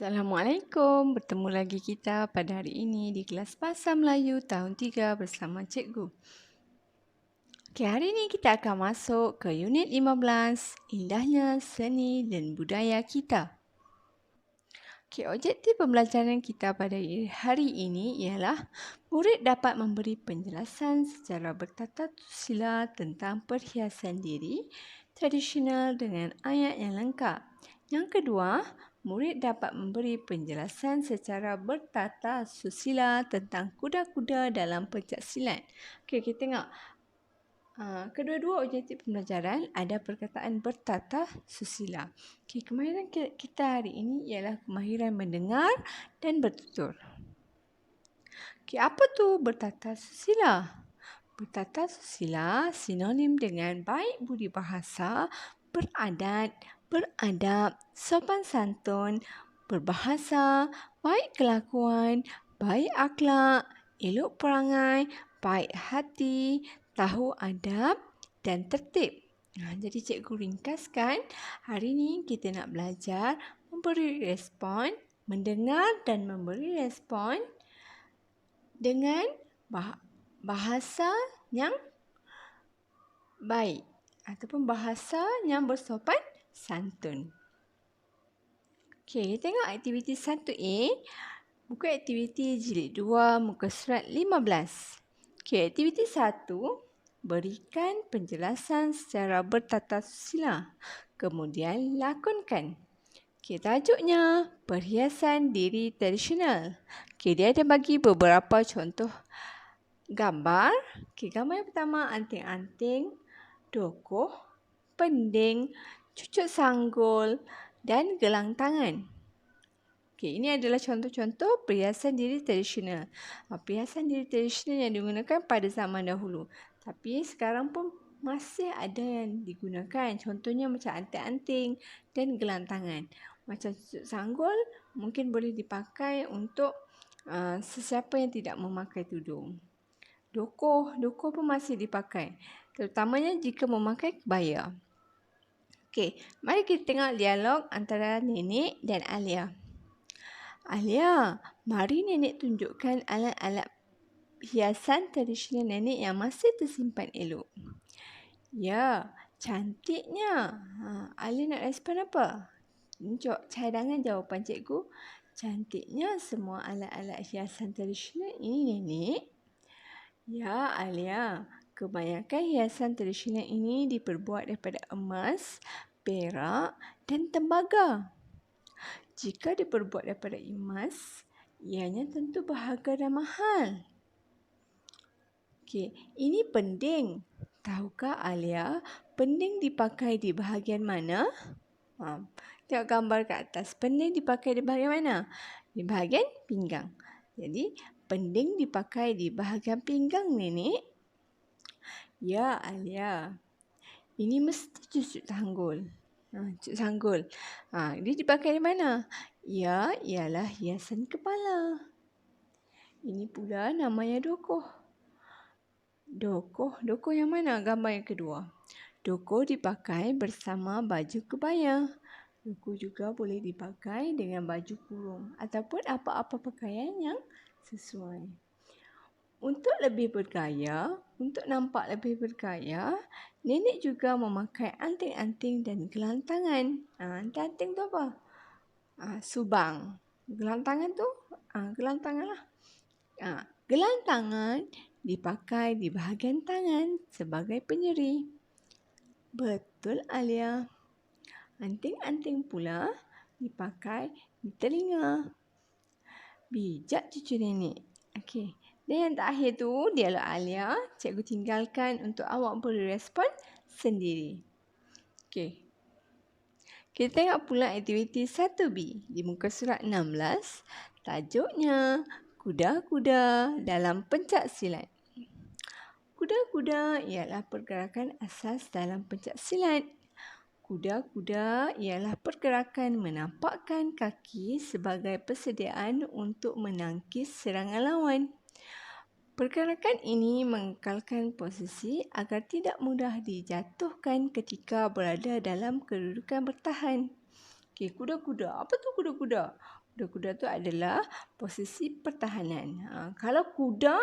Assalamualaikum. Bertemu lagi kita pada hari ini di kelas Bahasa Melayu tahun 3 bersama cikgu. Okey, hari ini kita akan masuk ke unit 15, Indahnya Seni dan Budaya Kita. Okey, objektif pembelajaran kita pada hari ini ialah murid dapat memberi penjelasan secara bertata sila tentang perhiasan diri tradisional dengan ayat yang lengkap. Yang kedua, murid dapat memberi penjelasan secara bertata susila tentang kuda-kuda dalam pencaksilat. Okey, kita tengok. Kedua-dua objektif pembelajaran ada perkataan bertata susila. Okey, kemahiran kita hari ini ialah kemahiran mendengar dan bertutur. Okey, apa tu bertata susila? Bertata susila sinonim dengan baik budi bahasa, beradat, beradab, sopan santun, berbahasa, baik kelakuan, baik akhlak, elok perangai, baik hati, tahu adab dan tertib. Jadi cikgu ringkaskan, hari ini kita nak belajar memberi respon, mendengar dan memberi respon dengan bahasa yang baik ataupun bahasa yang bersopan santun. Okey, tengok aktiviti 1A, buku aktiviti jilid 2, muka surat 15. Okey, aktiviti 1, berikan penjelasan secara bertata susila. Kemudian lakonkan. Okey, tajuknya perhiasan diri tradisional. Okey, dia ada bagi beberapa contoh gambar. Okey, gambar yang pertama anting-anting, dokoh, pending, cucuk sanggul dan gelang tangan. Okey, ini adalah contoh-contoh perhiasan diri tradisional. Perhiasan diri tradisional yang digunakan pada zaman dahulu. Tapi sekarang pun masih ada yang digunakan. Contohnya macam anting-anting dan gelang tangan. Macam cucuk sanggul mungkin boleh dipakai untuk sesiapa yang tidak memakai tudung. Dokoh pun masih dipakai. Terutamanya jika memakai kebaya. Okey, mari kita tengok dialog antara Nenek dan Alia. Alia, mari Nenek tunjukkan alat-alat hiasan tradisional Nenek yang masih tersimpan elok. Ya, cantiknya. Alia nak respon apa? Cadangan jawapan cikgu. Cantiknya semua alat-alat hiasan tradisional ini Nenek. Ya, Alia. Kebanyakan hiasan tradisional ini diperbuat daripada emas, perak dan tembaga. Jika diperbuat daripada emas, ianya tentu berharga dan mahal. Okey, ini pending. Tahukah Alia, pending dipakai di bahagian mana? Tengok gambar kat atas. Pending dipakai di bahagian mana? Di bahagian pinggang. Jadi, pending dipakai di bahagian pinggang Nenek. Ya, Alia. Ini mesti cucuk sanggul. Cucuk sanggul. Dia dipakai di mana? Ya, ialah hiasan kepala. Ini pula namanya dokoh. Dokoh yang mana? Gambar yang kedua. Dokoh dipakai bersama baju kebaya. Dokoh juga boleh dipakai dengan baju kurung ataupun apa-apa pakaian yang sesuai. Untuk lebih bergaya, untuk nampak lebih bergaya, Nenek juga memakai anting-anting dan gelang tangan. Anting-anting tu apa? Subang. Gelang tangan tu? Gelang tangan lah. Gelang tangan dipakai di bahagian tangan sebagai penyeri. Betul, Alia. Anting-anting pula dipakai di telinga. Bijak cucu Nenek. Okey. Dan yang terakhir tu, dialog Alia. Cikgu tinggalkan untuk awak beri respon sendiri. Okey. Kita tengok pula aktiviti 1B di muka surat 16. Tajuknya, kuda-kuda dalam pencak silat. Kuda-kuda ialah pergerakan asas dalam pencak silat. Kuda-kuda ialah pergerakan menampakkan kaki sebagai persediaan untuk menangkis serangan lawan. Pergerakan ini mengekalkan posisi agar tidak mudah dijatuhkan ketika berada dalam kedudukan bertahan. Okey, kuda-kuda. Apa tu kuda-kuda? Kuda-kuda tu adalah posisi pertahanan. Kalau kuda,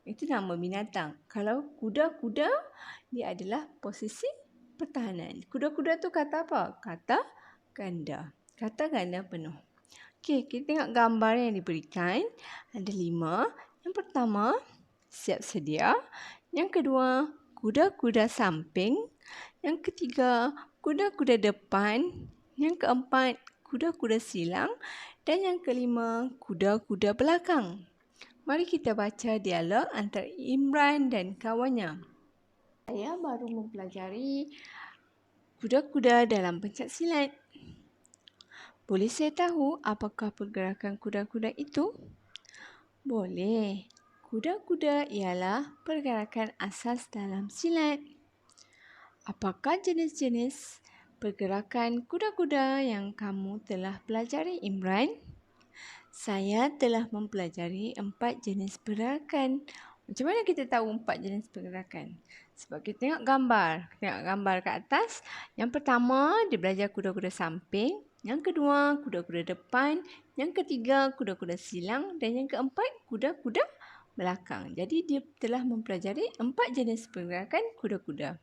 itu nama binatang. Kalau kuda-kuda, dia adalah posisi pertahanan. Kuda-kuda tu kata apa? Kata ganda. Kata ganda penuh. Okey, kita tengok gambar yang diberikan. Ada 5. Yang pertama, siap sedia. Yang kedua, kuda-kuda samping. Yang ketiga, kuda-kuda depan. Yang keempat, kuda-kuda silang. Dan yang kelima, kuda-kuda belakang. Mari kita baca dialog antara Imran dan kawannya. Saya baru mempelajari kuda-kuda dalam pencaksilat. Boleh saya tahu apakah pergerakan kuda-kuda itu? Boleh. Kuda-kuda ialah pergerakan asas dalam silat. Apakah jenis-jenis pergerakan kuda-kuda yang kamu telah pelajari, Imran? Saya telah mempelajari 4 jenis pergerakan. Macam mana kita tahu 4 jenis pergerakan? Sebab kita tengok gambar. Tengok gambar kat atas. Yang pertama, dia belajar kuda-kuda samping. Yang kedua, kuda-kuda depan. Yang ketiga, kuda-kuda silang. Dan yang keempat, kuda-kuda belakang. Jadi, dia telah mempelajari 4 jenis pergerakan kuda-kuda.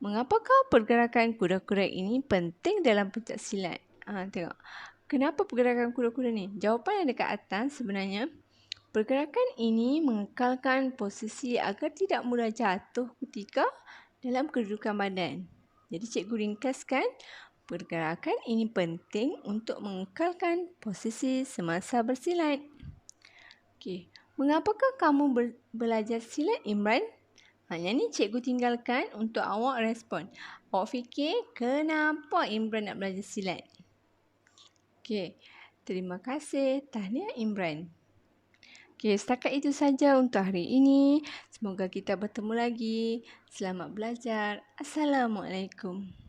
Mengapakah pergerakan kuda-kuda ini penting dalam pencaksilat? Tengok. Kenapa pergerakan kuda-kuda ni? Jawapan yang dekat atas sebenarnya, pergerakan ini mengekalkan posisi agar tidak mudah jatuh ketika dalam kedudukan badan. Jadi cikgu ringkaskan, pergerakan ini penting untuk mengekalkan posisi semasa bersilat. Okey, mengapakah kamu belajar silat, Imran? Yang ni cikgu tinggalkan untuk awak respon. Awak fikir kenapa Imran nak belajar silat? Okey, terima kasih. Tahniah Imran. Okey, setakat itu saja untuk hari ini. Semoga kita bertemu lagi. Selamat belajar. Assalamualaikum.